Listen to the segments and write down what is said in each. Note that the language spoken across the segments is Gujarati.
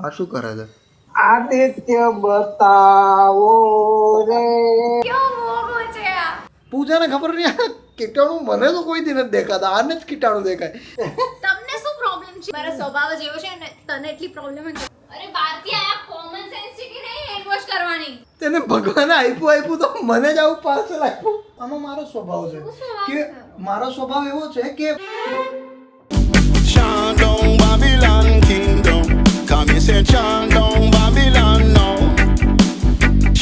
આ શું કરે છે? આદિત્ય બતાવો રે. પૂજાને ખબર નહીં આ કીટાણુ મને તો કોઈ દી નથી દેખાતા, આને જ કીટાણુ દેખાય. તમને શું પ્રોબ્લેમ છે? મારો સ્વભાવ જ એવો છે ને, તને એટલી પ્રોબ્લેમ જ. અરે બહારથી આયા કોમન સેન્સ છે કે નહીં હેન્ડ વોશ કરવાની? તેને ભગવાને આપ્યું તો મને જ આવું પાર્સલ આપ્યું. આમાં મારો સ્વભાવ છે કે મારો સ્વભાવ એવો છે કે Shandong Babylon Kingdom. Come and say Shandong Babylon now.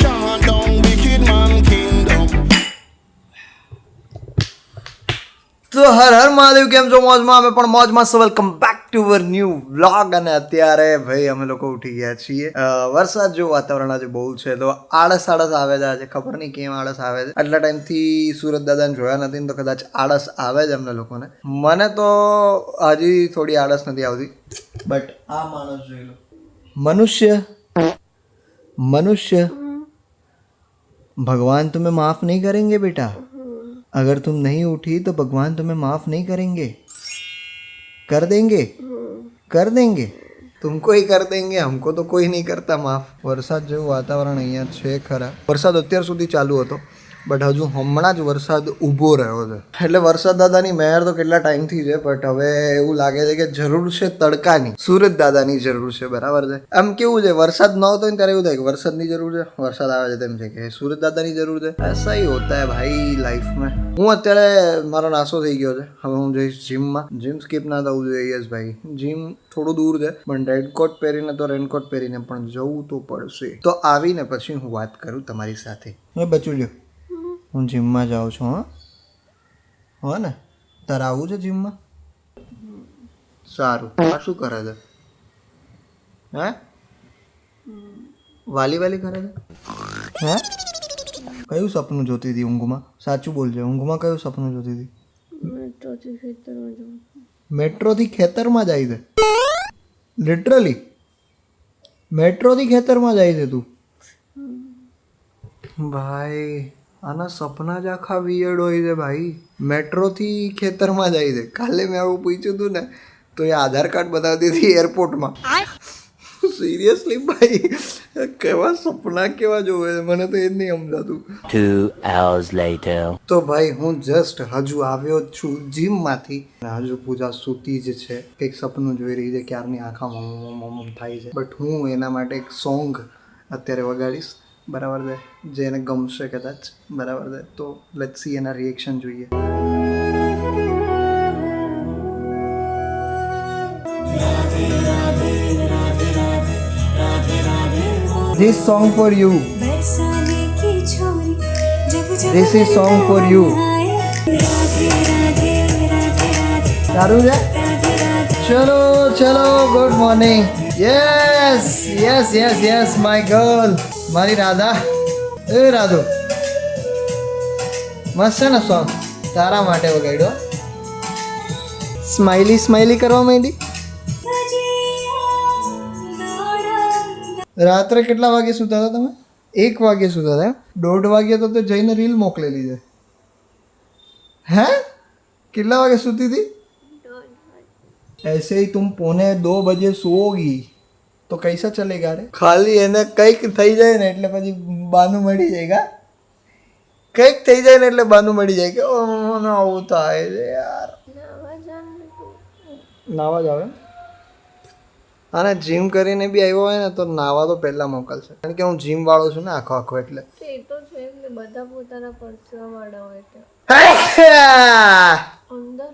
Shandong Wicked Man Kingdom. તો હર હર મહાદેવ, કેમ છો? મોજમાં? અમે પણ મોજમાં. સો welcome back to our new vlog. અને અત્યારે ભાઈ અમે લોકો ઉઠી ગયા છીએ. વરસાદ જેવું વાતાવરણ આજે બહુ છે, તો આળસ આવે છે આજે. ખબર નહીં કેમ આળસ આવે છે. આટલા ટાઈમથી સુરત દાદાને જોયા નથી ને, તો કદાચ આળસ આવે જ અમને લોકોને. મને તો હજી થોડી આળસ નથી આવતી, બટ આ માણસ જોઈ લો. મનુષ્ય भगवान तुम्हें माफ नहीं करेंगे बेटा. अगर तुम नहीं उठी तो भगवान तुम्हें माफ नहीं करेंगे. कर देंगे तुमको ही कर देंगे, हमको तो कोई नहीं करता माफ. વરસાદ જેવું વાતાવરણ અહીંયા છે ખરા. વરસાદ અત્યાર સુધી ચાલુ હતો, બટ હજુ હમણાં જ વરસાદ ઊભો રહ્યો છે. એટલે વરસાદ દાદાની મહેર તો કેટલા ટાઈમથી છે, બટ હવે એવું લાગે છે કે જરૂર છે તડકાની. સુરત દાદાની જરૂર છે, બરાબર છે. આમ કેવું છે, વરસાદ ન હોતો ને ત્યારે એવું થાય કે વરસાદની જરૂર છે, વરસાદ આવે છે તેમ છે કે સુરત દાદાની જરૂર છે. ऐसा ही होता है भाई लाइफ में. હું અત્યારે મારો નાસ્તો થઈ ગયો છે, હવે હું જઈશ જીમમાં. જીમ સ્કીપ ના થવું જોઈએ યસ ભાઈ. જીમ થોડું દૂર છે, પણ રેનકોટ પહેરીને તો રેનકોટ પહેરીને પણ જવું તો પડશે. તો આવીને પછી હું વાત કરું તમારી સાથે. હવે બચું લ્યો, હું જીમમાં જાઉં છું. હો ને, તારે આવું છે જીમમાં? સારું. આ શું કરે છે? હે વાલી કરે છે? હે કયું સપનું જોતી હતી ઊંઘમાં? સાચું બોલજે, ઊંઘમાં કયું સપનું જોતી હતી? મેટ્રોથી ખેતરમાં જાય છે. લિટરલી મેટ્રોથી ખેતરમાં જાય છે તું? ભાઈ આના સપના જ આખા વિયર્ડ હોય છે ભાઈ. મેટ્રોથી ખેતરમાં જાય છે. કાલે મેં આવું પૂછ્યું હતું ને, તો એ આધાર કાર્ડ બતાવતી હતી એરપોર્ટમાં. સિરિયસલી ભાઈ, કેવા સપના કેવા જોવે છે, મને તો એ જ નહીં સમજાતું. 2 hours later. તો ભાઈ હું જસ્ટ હજુ આવ્યો જ છું જીમમાંથી. હજુ પૂજા સૂતી જ છે, કંઈક સપનું જોઈ રહી છે, ક્યારની આંખા મમ થાય છે. બટ હું એના માટે એક સોંગ અત્યારે વગાડીશ, બરાબર છે, જે એને ગમશે કદાચ, બરાબર છે. તો લેટ્સ સી એના રિએક્શન જોઈએ. This song for you. This is song for you. સારું છે? ચલો good morning. Yes my girl, મારી રાધા. એ રાધુ, મસ્ત છે ને સોંગ? તારા માટે વગાડ્યો. સ્માઈલી કરવા માંડી. રાત્રે કેટલા વાગે સૂતા હતા તમે? 1 વાગે સૂતા હતા? 1:30 વાગે તો તે જઈને રીલ મોકલેલી છે. હે કેટલા વાગે સૂતી હતી? ऐसे ही तुम 1:45 बजे सोओगी तो कैसा चलेगा रे? ખાલી એને કંઈક થઈ જાય ને એટલે પછી બાનું મળી જાય. કંઈક થઈ જાય ને એટલે બાનું મળી જાય કે મને આવું થાય છે યાર. નાવા જ આવે. અને જીમ કરીને બી આવ્યો હોય ને તો નાવા તો પહેલા મોકલશે, કારણ કે હું જીમ વાળો છું ને આખો એટલે. એ તો છે એટલે બધા પોતાના પરસેવા વાળા હોય છે અંદર.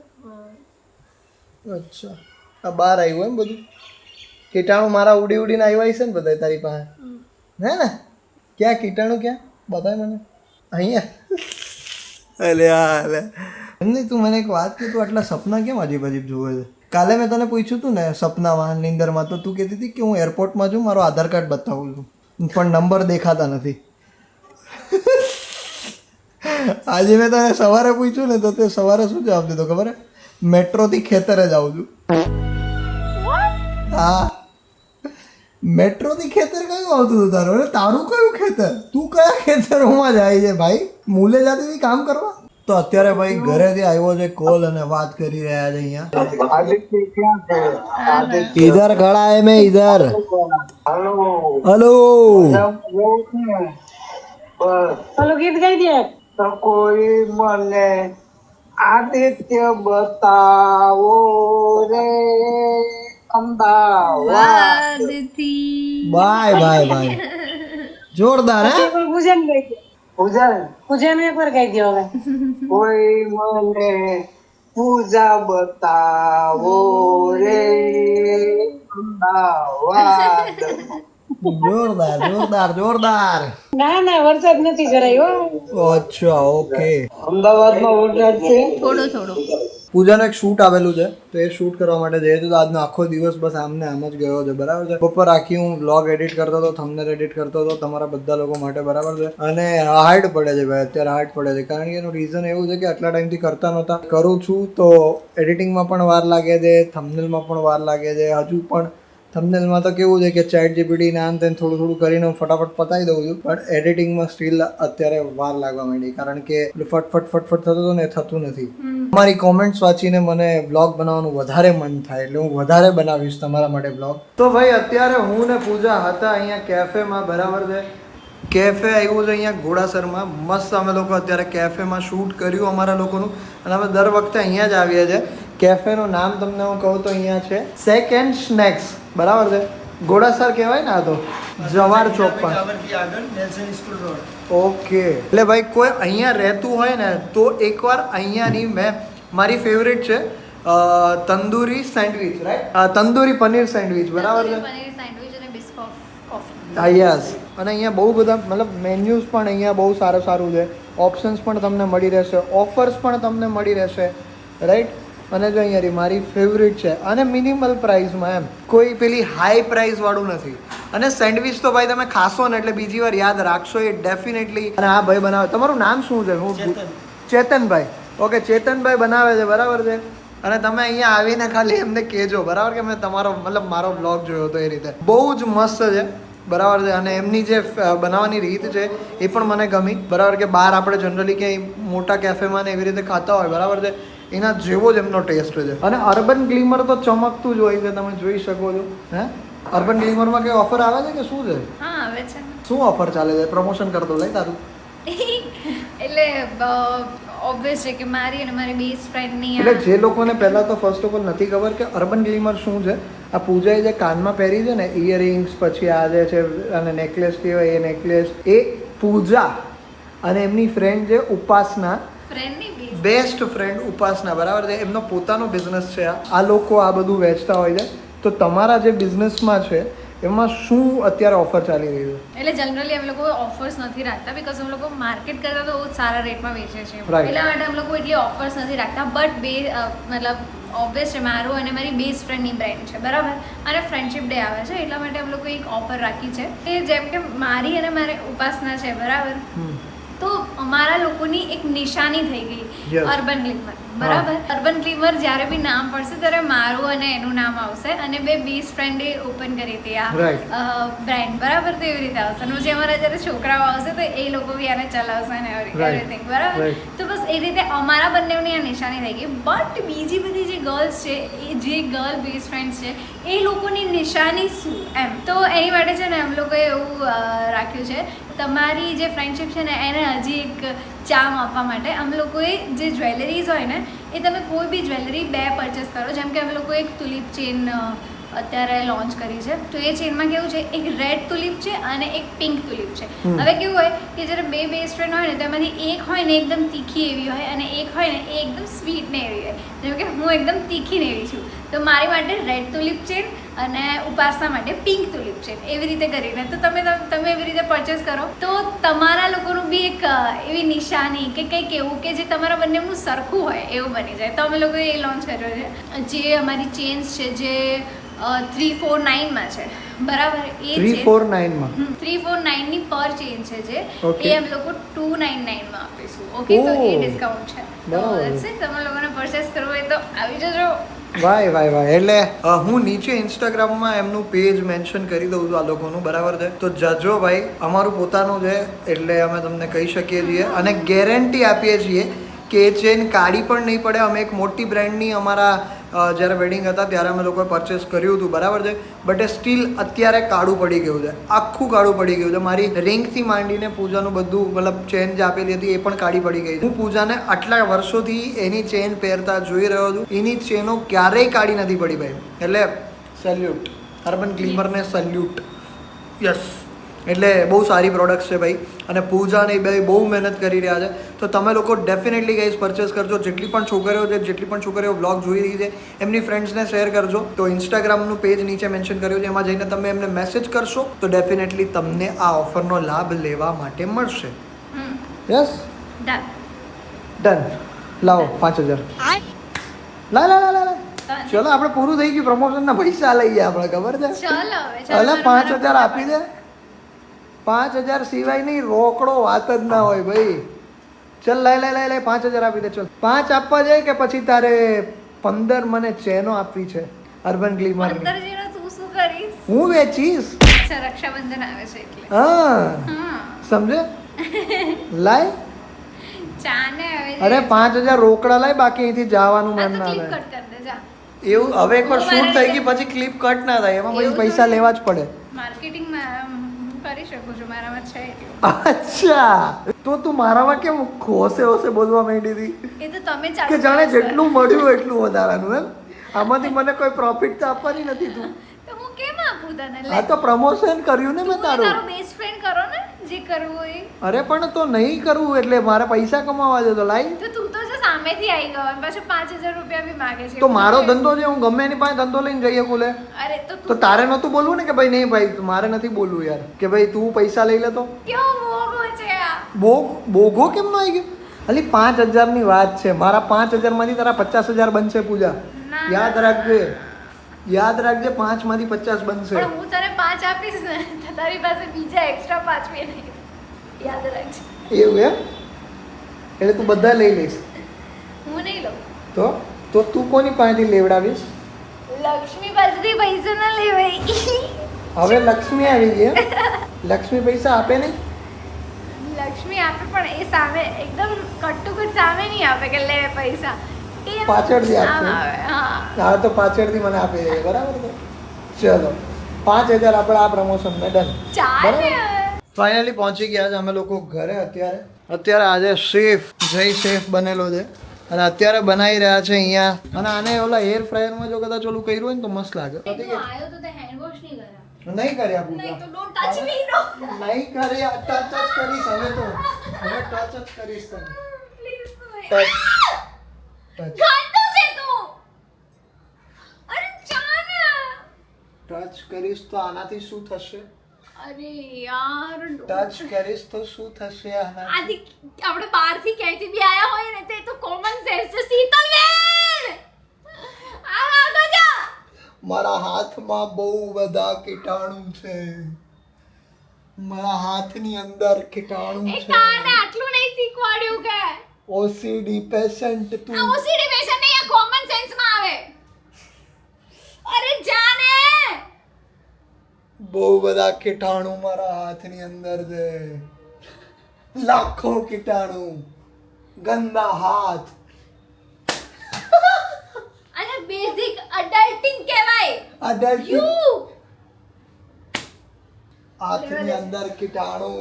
અચ્છા, આ બહાર આવ્યું એમ બધું? કીટાણુ મારા ઉડીને આવ્યા છે ને બધા તારી પાસે? હે ને? ક્યાં કીટાણુ ક્યાં બતાય મને. અહીંયા અલે એમ તું મને એક વાત કે તું આટલા સપના કેમ અજીબ જોવે છે? કાલે મેં તને પૂછ્યું હતું ને સપનામાં, નિંદરમાં, તો તું કહેતી હતી કે હું એરપોર્ટમાં છું, મારો આધાર કાર્ડ બતાવું છું, પણ નંબર દેખાતા નથી. આજે મેં તને સવારે પૂછ્યું ને તો તે સવારે શું જવાબ દીધો ખબર? મેટ્રોથી ખેતરે જાઉં છું. હા, મેટ્રોથી ખેતર કયું આવતું હતું તારું? તારું કયું ખેતર? તું કયા ખેતરોમાં જાય છે ભાઈ? મૂલે જાતી કામ કરવા? તો અત્યારે ભાઈ ઘરેથી આવ્યો છે કોલ અને વાત કરી રહ્યા છે અહીંયા आदित्य क्या है आदित्य इधर खड़ा है मैं इधर हेलो हेलो जब वो है बस ચાલો ગીત ગાઈ દે तो कोई मने आदित्य बताओ रे अमदावाद વાદથી बाय बाय बाय जोरदार है એકવાર પૂજન ગાઈ દે पूजन પૂજન એકવાર ગાઈ દે હવે कोई मने पूजा बताओ रे अमदावाद जोरदार जोरदार जोरदार ના ના વરસાદ નથી જરાય હો अच्छा ओके અમદાવાદમાં વરસાદ છે થોડો થોડો પૂજાનું એક શૂટ આવેલું છે તો એ શૂટ કરવા માટે જઈએ તો આજનો આખો દિવસ બસ આમને આમ જ ગયો છે બરાબર છે બપોર આખી હું વ્લોગ એડિટ કરતો હતો થંબનેલ એડિટ કરતો હતો તમારા બધા લોકો માટે બરાબર છે અને હાર્ડ પડે છે ભાઈ અત્યારે હાર્ડ પડે છે કારણ કે એનું રીઝન એવું છે કે આટલા ટાઈમથી કરતા નહોતા કરું છું તો એડિટિંગમાં પણ વાર લાગે છે થંબનેલમાં પણ વાર લાગે છે હજુ પણ થંબનેલમાં તો કેવું છે કે ચેટ જીપીટી ને આમ તેમ થોડું થોડું કરીને હું ફટાફટ પતાવી દઉં છું પણ એડિટિંગમાં સ્ટીલ અત્યારે વાર લાગવા માંડી કારણ કે ફટફટ ફટફટ થતું હતું ને એ થતું નથી તમારી કોમેન્ટ્સ વાંચીને મને બ્લોગ બનાવવાનું વધારે મન થાય એટલે હું વધારે બનાવીશ તમારા માટે બ્લોગ તો ભાઈ અત્યારે હું ને પૂજા હતા અહીંયા કેફેમાં બરાબર છે કેફે આવ્યું છે અહીંયા ઘોડાસરમાં મસ્ત અમે લોકો અત્યારે કેફેમાં શૂટ કર્યું અમારા લોકોનું અને અમે દર વખતે અહીંયા જ આવીએ છીએ કેફેનું નામ તમને હું કહું તો અહીંયા છે સેકન્ડ સ્નેક્સ બરાબર છે ઘોડાસર કહેવાય ને આ તો જવાર ચોક પર ઓકે એટલે ભાઈ કોઈ અહીંયા રહેતું હોય ને તો એકવાર અહીંયાની મેં મારી ફેવરેટ છે tandoori sandwich right tandoori paneer sandwich બરાબર છે પનીર સેન્ડવિચ અને બિસ્કોફ કોફી હા યસ અને અહીંયા બહુ બધા મતલબ મેન્યુઝ પણ અહીંયા બહુ સારું છે ઓપ્શન્સ પણ તમને મળી રહેશે ઓફર્સ પણ તમને મળી રહેશે રાઈટ અને જો અહીંયા મારી ફેવરિટ છે અને મિનિમલ પ્રાઇસમાં એમ કોઈ પેલી હાઈ પ્રાઇસ વાળું નથી અને સેન્ડવિચ તો ભાઈ તમે ખાશો ને એટલે બીજી વાર યાદ રાખશો એ ડેફિનેટલી અને આ ભાઈ બનાવે તમારું નામ શું છે હું ચેતનભાઈ ઓકે ચેતનભાઈ બનાવે છે બરાબર છે અને તમે અહીંયા આવીને ખાલી એમને કહેજો બરાબર કે મેં તમારો મતલબ મારો બ્લોગ જોયો હતો એ રીતે બહુ જ મસ્ત છે બરાબર છે અને એમની જે બનાવવાની રીત છે એ પણ મને ગમી બરાબર કે બહાર આપણે જનરલી ક્યાંય મોટા કેફેમાં ને એવી રીતે ખાતા હોય બરાબર છે એના જેવો જ એમનો ટેસ્ટ છે અને અર્બન ગ્લીમર તો ચમકતું જ હોય છે તમે જોઈ શકો છો હે અર્બન ગ્લીમરમાં કઈ ઓફર આવે છે કે શું છે હા આવે છે શું ઓફર ચાલે છે પ્રમોશન કરતો લઈ તારું એટલે ઓબ્વિયસ છે કે મારી અને મારી બેસ્ટ ફ્રેન્ડની એટલે જે લોકોને પહેલા તો ફર્સ્ટ ઓફ ઓલ નથી ખબર કે અર્બન ગ્લીમર શું છે આ પૂજાએ જે કાનમાં પહેરી છે ને ઇયરિંગ્સ પછી આ જે છે અને નેકલેસ કહેવાય એ નેકલેસ એ પૂજા અને એમની ફ્રેન્ડ છે ઉપાસના ફ્રેન્ડની બેસ્ટ ફ્રેન્ડ ઉપાસના બરાબર છે એમનો પોતાનો બિઝનેસ છે આ લોકો આ બધું વેચતા હોય છે તો તમારા જે બિઝનેસમાં છે એમાં શું અત્યારે ઓફર ચાલી રહી છે એટલે જનરલી અમે લોકો ઓફર્સ નથી રાખતા બીકોઝ અમે લોકો માર્કેટ કરતાં તો બહુ જ સારા રેટમાં વેચે છીએ Right. એટલા માટે અમે લોકો એટલી ઓફર્સ નથી રાખતા બટ મતલબ ઓબ્વિયસ છે મારું અને મારી બેસ્ટ ફ્રેન્ડની બ્રેન્ડ છે બરાબર અને ફ્રેન્ડશિપ ડે આવે છે એટલા માટે અમે લોકો એક ઓફર રાખી છે કે જેમ કે મારી અને મારે ઉપાસના છે બરાબર તો અમારા લોકોની એક નિશાની થઈ ગઈ Yes. અર્બન ગ્લીમર બરાબર અર્બન ગ્લીમર જ્યારે બી નામ પડશે ત્યારે મારું અને એનું નામ આવશે અને બે બેસ્ટ ફ્રેન્ડે ઓપન કરી હતી Right. આ બ્રાન્ડ બરાબર તો એવી રીતે આવશે અને પછી અમારા જ્યારે છોકરાઓ આવશે તો એ લોકો બી આને ચલાવશે ને Right. એવરીથિંગ બરાબર Right. તો બસ એ રીતે અમારા બંનેની આ નિશાની થઈ ગઈ બટ બીજી બધી જે ગર્લ્સ છે એ જે ગર્લ બેસ્ટ ફ્રેન્ડ્સ છે એ લોકોની નિશાની શું એમ તો એની માટે છે ને અમે લોકોએ એવું રાખ્યું છે તમારી જે ફ્રેન્ડશિપ છે ને એને હજી એક ચામ આપવા માટે અમે લોકોએ જે જ્વેલરીઝ હોય ને એ તમે કોઈ બી જ્વેલરી બે પરચેસ કરો જેમ કે અમે લોકો એક તુલિપ ચેન અત્યારે લોન્ચ કરી છે તો એ ચેનમાં કેવું છે એક રેડ તુલિપ છે અને એક પિંક તુલિપ છે હવે કેવું હોય કે જ્યારે બે બેસ્ટ ફ્રેન્ડ હોય ને તેમાંથી એક હોય ને એકદમ તીખી એવી હોય અને એક હોય ને એ એકદમ સ્વીટ ને એવી હોય જેમ કે હું એકદમ તીખી ને એવી છું તો મારી માટે રેડ તુલિપ ચેન અને ઉપાસના માટે પિંક તુલિપ ચેન એવી રીતે કરીને તો તમે એવી રીતે પરચેસ કરો તો તમારા લોકોનું બી એક એવી નિશાની કે કંઈક એવું કે જે તમારા બંનેનું સરખું હોય એવું બની જાય તો અમે લોકોએ એ લોન્ચ કર્યો છે જે અમારી ચેન્સ છે જે 349 છે બરાબર એ 349 349 ની પર ચેન છે જે Okay. એ અમે લોકો 299 માં આપીશું ઓકે તો એ Oh. ડિસ્કાઉન્ટ છે તો બરાબર. that's it. તમે લોકોને પરચેસ કરવું હોય તો આવી જજો વાય વાય વાય એટલે હું નીચે ઇન્સ્ટાગ્રામમાં એમનું પેજ મેન્શન કરી દઉં છું આ લોકોનું બરાબર છે તો જજો ભાઈ અમારું પોતાનું છે એટલે અમે તમને કહી શકીએ છીએ અને ગેરંટી આપીએ છીએ કે ચેન કાળી પણ નહીં પડે. અમે એક મોટી બ્રાન્ડની અમારા જ્યારે વેડિંગ હતા ત્યારે અમે લોકોએ પરચેસ કર્યું હતું, બરાબર છે, બટ એ સ્ટીલ અત્યારે કાળું પડી ગયું છે, આખું કાળું પડી ગયું છે. મારી રિંગથી માંડીને પૂજાનું બધું મતલબ ચેન જે આપેલી હતી એ પણ કાળી પડી ગઈ. હું પૂજાને આટલા વર્ષોથી એની ચેન પહેરતા જોઈ રહ્યો છું, એની ચેનો ક્યારેય કાળી નથી પડી ભાઈ. એટલે સેલ્યુટ, અર્બન ગ્લીમરને સેલ્યુટ. યસ, એટલે બહુ સારી પ્રોડક્ટ્સ છે ભાઈ. અને પૂજા ને એ બે બહુ મહેનત કરી રહ્યા છે. તો તમે લોકો ડેફિનેટલી ગાઈઝ પરચેસ કરજો. જેટલી પણ છોકરીઓ છે, જેટલી પણ છોકરીઓ વ્લોગ જોઈ રહી છે, એમની ફ્રેન્ડ્સને શેર કરજો. તો ઇન્સ્ટાગ્રામનું પેજ નીચે મેન્શન કર્યું છે, એમાં જઈને તમે એમને મેસેજ કરશો તો ડેફિનેટલી તમને આ ઓફરનો લાભ લેવા માટે મળશે. Yes, done. લાવો 5000. લા લા લા લા. ચલો આપણે પૂરું થઈ ગયું. પ્રમોશનના પૈસા લઈ ગયા આપણે, ખબર છે? ચલો અલે 5000 આપી દે. 5000 સિવાય નહીં રોકડો વાત જ ના હોય ભાઈ. ચલ લઈ 5000 આપી દે. ચલ 5 આપવા જાય કે પછી તારે 15 મને ચેનો આપવી છે અર્બન ગ્લીમર. 15 જેનો તું શું કરીશ? હું વેચીશ. અચ્છા, રક્ષાબંધન આવે છે એટલે. હા, સમજે? લાય. ચાને હવે અરે 5000 રોકડા લાય, બાકી અહીંથી જવાનું આ મન તો ના ક્લિપ થાય. કટ કર દે જા. એવું હવે એકવાર શૂટ થઈ ગઈ પછી ક્લિપ કટ ના થાય, એમાં પછી એવું પૈસા થોડી. લેવા જ પડે. માર્કેટિંગમાં હું કરી શકું છું, મારામાં છે એટલું. અચ્છા, તો તું મારામાં કેમ ખોસે હોશે બોલવા માંડી હતી એ તો તમે ચાલુ કે જાણે કરો છો. જેટલું મળ્યું એટલું વધારાનું એમ? આમાંથી મને કોઈ પ્રોફિટ તો આપવાની નથી તું. તો હું કેમ આપું તને? આ તો પ્રમોશન કર્યું ને મેં તારો તારું. બેસ્ટ ફ્રેન્ડ કરો ને, જે કરવું હોય. અરે પણ તો નહીં કરવું, એટલે મારે પૈસા કમાવા દે તો લાઈ. તો તું તો જો સામેથી આવી ગયો અને પાછું 5000 રૂપિયા બી માંગે છે. તો મારો ધંધો છે, હું ગમે એની પાસે ધંધો લઈને જઈએ બોલે. અરે તો તો તું તારે નહોતું બોલવું ને કે ભાઈ નહીં ભાઈ મારે નથી બોલવું યાર, કે ભાઈ તું પૈસા લઈ લે તો. કેવો મોંઘો છે આ. બોગો કેમ નો આવી ગયો? ખાલી 5000 ની વાત છે. મારા 5000 માંથી તારા 50000 બનશે પૂજા. ના, યાદ રાખજે, યાદ રાખજે, 5 માંથી 50 બનશે. પણ હું તને 5 આપીશ ને તો તારી પાસે બીજા એક્સ્ટ્રા 5 બી નહીં. યાદ રાખજે. એવું એમ? એટલે તું બધા લઈ લઈશ હું નહીં લઉં. તો તું કોની પાસેથી લેવડાવીશ? લક્ષ્મી પાસેથી પૈસા ના લેવાય. હવે લક્ષ્મી આવી ગઈ એમ? લક્ષ્મી પૈસા આપે નહીં? લક્ષ્મી આપે પણ એ સામે એકદમ કટ સામે નહીં આપે કે લે પૈસા. એ પાછળથી આપે. આમ આવે. હા. હા તો પાછળથી મને આપે, બરાબર છે? ચલો 5000 આપણે આ પ્રમોશન ને ડન. ચાલે. ફાઇનલી પહોંચી ગયા છે અમે લોકો ઘરે. અત્યારે આજે શેફ જય શેફ બનેલો છે અને અત્યારે બનાવી રહ્યા છે અહીંયા. અને આને ઓલા એર ફ્રાયરમાં જો કદાચ ઓલું કર્યું હોય ને તો મસ્ત લાગે. તું આવ્યો તો તે હેન્ડ વોશ નહીં કર્યા. નહીં કર્યા નહીં પૂજા, તો ડોન્ટ ટચ મી નો. નહીં કર્યા. ટચ જ કરીશ હવે તો, હવે ટચ જ કરીશ તને. પ્લીઝ ટચ ટચ ગાંડો છે તું. અરે ચાને. ટચ કરીશ તો આનાથી શું થશે? અરે યાર ટચ કરીશ તો શું થશે આનાથી? આથી આપણે બહારથી ક્યાંયથી બી આયા હોય ને તે તો કોમન સેન્સ છે. શીતલ બેન આ આગળ જા. મારા હાથમાં બહુ બધા કીટાણુ છે. મારા હાથની અંદર કીટાણુ એ છે. કાને આટલું નહીં શીખવાડ્યું કે ઓસીડી પેશન્ટ તું. આ ઓસીડી પેશન્ટ નહીં, આ કોમન સેન્સ માં આવે. અરે જાને. બહુ બધા કીટાણુ મારા હાથની અંદર છે. લાખો કીટાણુ. ગંદા હાથ. અને બેઝિક અડલ્ટિંગ કહેવાય. અડલ્ટ યુ હાથની અંદર કીટાણુ.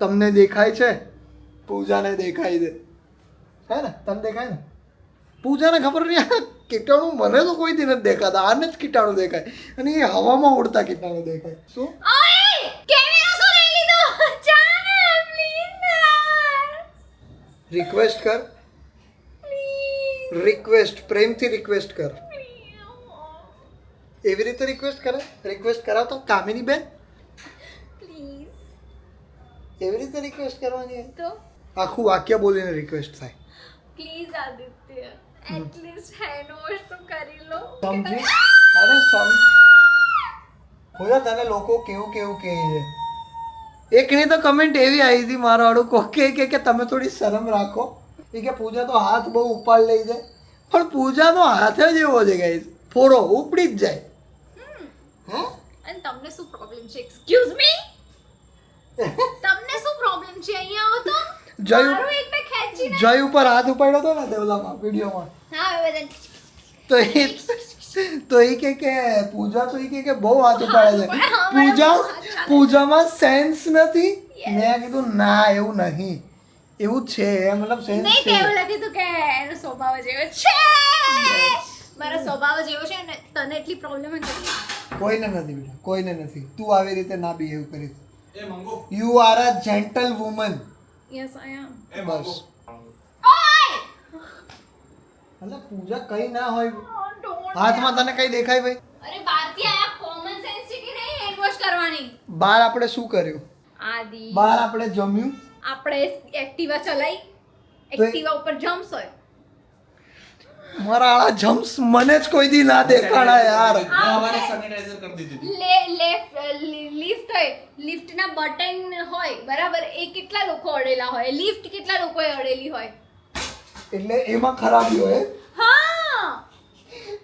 તમને દેખાય છે? પૂજાને દેખાય છે, હે ને? તને દેખાય ને? પૂજાને ખબર નહીં આ કીટાણુ મને તો કોઈ દી નથી દેખાતા. આને જ કીટાણુ દેખાય અને એ હવામાં ઉડતા કીટાણુ દેખાય. શું? ઓય કેમેરા શું લઈ લીધો? જાને પ્લીઝ ના. રિક્વેસ્ટ કર, રિક્વેસ્ટ, પ્રેમથી રિક્વેસ્ટ કર. એવી રીતે રિક્વેસ્ટ કરે? રિક્વેસ્ટ કરાવ તો કામિની બેન પ્લીઝ એવી રીતે રિક્વેસ્ટ કરવાની હોય? તો આખું વાક્ય બોલીને રિક્વેસ્ટ થાય. Please Aditya at least hand wash તો કરી લો. સમજી? અરે પૂજા તને લોકો કેવું કેવું કહે છે. એકની તો કમેન્ટ એવી આવી હતી મારા વાળું કોકે કે તમે થોડી શરમ રાખો. એ કે પૂજા તો હાથ બહુ ઉપાડ લઈ જાય, પણ પૂજાનો હાથ જ એવો છે ગાઈસ, ફોડો ઉપડી જ જાય. હે? અને તમને શું પ્રોબ્લેમ છે? એક્સક્યુઝ મી તમને શું પ્રોબ્લેમ છે? અહીંયા આવો તો જયું. મારું એક બે ખેંચી ખેંચી ના. જય ઉપર હાથ ઉપાડ્યો હતો ને દેવલામાં વિડીયોમાં, હા હવે બધા તો એ કે પૂજા તો એ કે બહુ હાથ ઉપાડે છે, પૂજામાં સેન્સ નથી. મેં કીધું ના એવું નહીં, એવું જ છે મતલબ સેન્સ નહીં છે. કેવું લાગ્યું તું કે એનો સ્વભાવ જેવો છે, મારો સ્વભાવ જેવો છે ને તને એટલી પ્રોબ્લેમ નથી. કોઈને નથી બેટા, કોઈને નથી. તું આવી રીતે ના બિહેવ કરીશ. You are a gentle woman. Yes I am. બસ. ઓય એટલે પૂજા કઈ ના હોય, ડોન્ટ. હાથમાં તને કઈ દેખાય ભાઈ? અરે બહારથી આયા કોમન સેન્સ છે કે નહીં હેન્ડ વોશ કરવાની. બહાર આપણે શું કર્યું? આદિ બહાર આપણે જમ્યું, આપણે એક્ટિવા ચલાઈ, એક્ટિવા ઉપર જમ્પ્સ હોય. મારા આળા જમ્પ્સ મને જ કોઈ દી ના દેખાડા યાર. લિફ્ટ હોય, લિફ્ટના બટન હોય બરાબર, એ કેટલા લોકો અડેલા હોય, લિફ્ટ કેટલા લોકોએ અડેલી હોય. એટલે એમાં ખરાબી હોય. હા,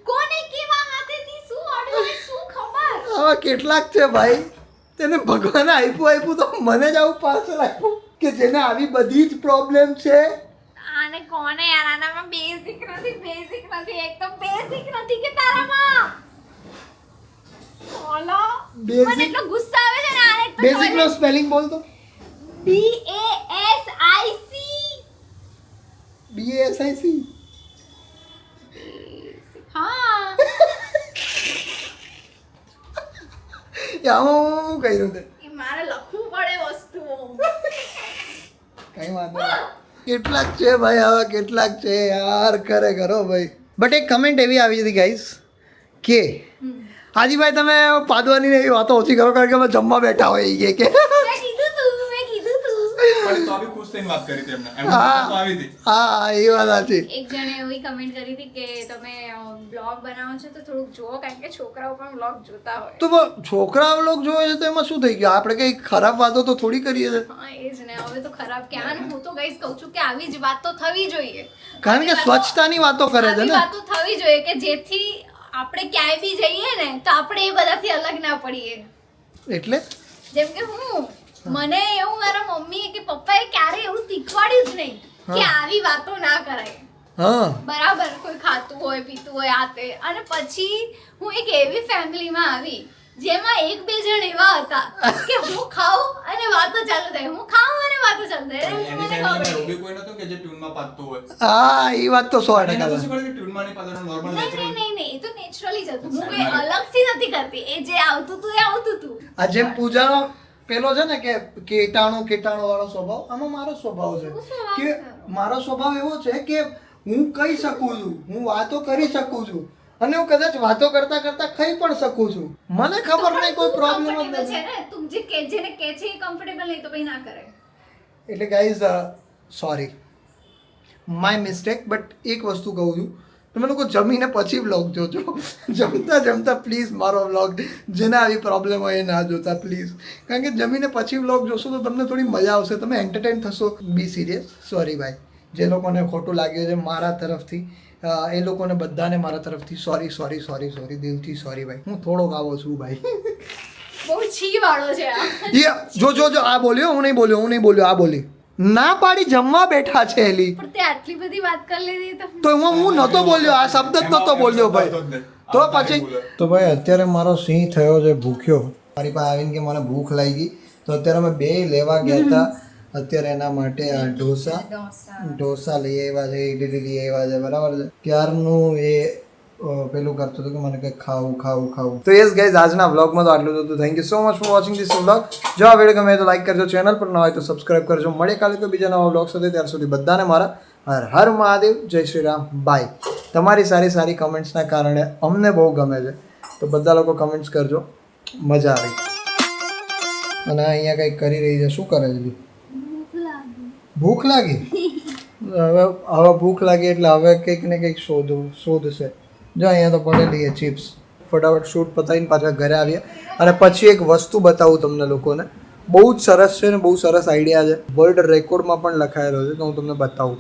કોને કેવા હાથેથી શું અડ્યું એ શું ખબર. આવા કેટલાક છે ભાઈ, તેને ભગવાને આપ્યું તો મને જ આવું પાર્સલ આપ્યું કે જેને આવી બધી જ પ્રોબ્લેમ છે. આને કોને યાર, આનામાં બેઝિક નથી, એક તો બેઝિક નથી કે તારામાં. ઓલો Basic- મને એટલો ગુસ્સો આવે છે ને આને. બેઝિક નો સ્પેલિંગ બોલ તો. BASIC. BASIC. હા આમાં હું કર્યું તે એ મારે લખવું પડે વસ્તુઓ. કઈ વાંધો નહીં. કેટલાક છે ભાઈ, આવા કેટલાક છે યાર, ખરેખર હો ભાઈ. બટ એક કમેન્ટ એવી આવી હતી ગાઈસ કે હાજીભાઈ તમે પાદવાની ને એવી વાતો ઓછી કરો, કારણ કે અમે જમવા બેઠા હોય એ કે મેં કીધું તું હા એ વાત સાચી. એક જણે એવી કમેન્ટ કરી હતી કે તમે બ્લોગ બનાવો છો તો થોડુંક જુઓ, કારણ કે છોકરાઓ પણ બ્લોગ જોતા હોય. તો છોકરા લોક જોવે છે તો એમાં શું થઈ ગયું? આપણે કઈ ખરાબ વાતો તો થોડી કરીએ છે. હા એ જ ને, હવે તો ખરાબ ક્યાં ને. હું તો ગાઈસ કહું છું કે આવી જ વાતો થવી જોઈએ, કારણ કે સ્વચ્છતાની વાતો કરે છે આવી ને. વાતો થવી જોઈએ કે જેથી આપણે ક્યાંય બી જઈએ ને તો આપણે એ બધાથી અલગ ના પડીએ. એટલે જેમ કે મને એવું મારા મમ્મી કે પપ્પાએ ક્યારે એવું શીખવાડ્યું જ નહીં કે આવી વાતો ના કરાય. હા બરાબર, કોઈ ખાતું હોય પીતું હોય આ તે. અને પછી હું એક એવી ફેમિલીમાં આવી જેમાં એક બે જણ એવા હતા કે હું ખાઉં અને વાતો ચાલુ થાય, હું ખાઉં અને વાતો ચાલુ થાય. એટલે મને ખબર પડી. હા એ વાત તો 100% છે. નહીં, એ તો નેચરલી જ હતું. હું કોઈ અલગથી નથી કરતી, એ જે આવતું હતું એ આવતું હતું. આ જેમ પૂજાનો પેલો છે ને કે કીટાણુ વાળો સ્વભાવ, આમાં મારો સ્વભાવ છે કે મારો સ્વભાવ એવો છે કે હું કહી શકું છું, હું વાતો કરી શકું છું, અને હું કદાચ વાતો કરતા કરતા ખાઈ પણ શકું છું. મને ખબર નહીં, કોઈ પ્રોબ્લેમ જ Comfortable નથી. છે ને, તું જેને કહે છે એ કમ્ફર્ટેબલ નહીં તો પછી ના કરે. એટલે guys sorry, my mistake. But એક વસ્તુ કહું છું, તમે લોકો જમીને પછી વ્લોગ જોજો. જમતા પ્લીઝ મારો વ્લોગ, જેને આવી પ્રોબ્લેમ હોય એ ના જોતા પ્લીઝ, કારણ કે જમીને પછી વ્લોગ જોશો તો તમને થોડી મજા આવશે, તમે એન્ટરટેન થશો. બી સિરિયસ. સોરી ભાઈ, જે લોકોને ખોટું લાગ્યું છે મારા તરફથી, એ લોકોને બધાને મારા તરફથી સોરી, દિલથી સોરી ભાઈ. હું થોડોક આવો છું ભાઈ. બહુ છી વાળો છે આ. જો આ બોલ્યો, હું નહીં બોલ્યો, આ બોલી ના પાડી જમવા બેઠા છે એલી. પણ તે આટલી બધી વાત કરી લીધી તો એમાં હું નહોતો બોલ્યો, આ શબ્દ જ નહોતો બોલ્યો ભાઈ. તો પછી તો ભાઈ અત્યારે મારો સિંહ થયો છે ભૂખ્યો. મારી પાસે આવીને કે મને ભૂખ લાગી, તો અત્યારે અમે બે લેવા ગયા હતા. અત્યારે એના માટે આ ઢોસા લઈ આવ્યા છે, ઇડલી લઈ આવ્યા છે, બરાબર છે. ક્યારનું એ પેલું કરતો હતો કે મને કંઈક ખાવું. તો યસ ગાઈઝ, આજના વ્લોગમાં તો આટલું જ હતું. Thank you so much for watching this vlog. જો આ વિડીયો ગમે તો લાઈક કરજો, ચેનલ પર ન હોય તો સબસ્ક્રાઈબ કરજો. મળીએ કાલે તો બીજા નવા વ્લોગ સાથે. ત્યાર સુધી બધાને મારા હર હર મહાદેવ, જય શ્રી રામ, બાય. તમારી સારી કમેન્ટ્સના કારણે અમને બહુ ગમે છે, તો બધા લોકો કમેન્ટ્સ કરજો, મજા આવી. અને અહીંયા કંઈક કરી રહી છે, શું કરે છે? ભૂખ લાગી? હવે ભૂખ લાગી એટલે હવે કંઈક ને કંઈક શોધશે. જો અહીંયા તો પડેલી છે ચિપ્સ. ફટાફટ શૂટ પતાવીને પાછા ઘરે આવ્યા. અને પછી એક વસ્તુ બતાવું તમને લોકોને, બહુ જ સરસ છે ને બહુ સરસ આઈડિયા છે. વર્લ્ડ રેકોર્ડમાં પણ લખાયેલો છે, તો હું તમને બતાવું.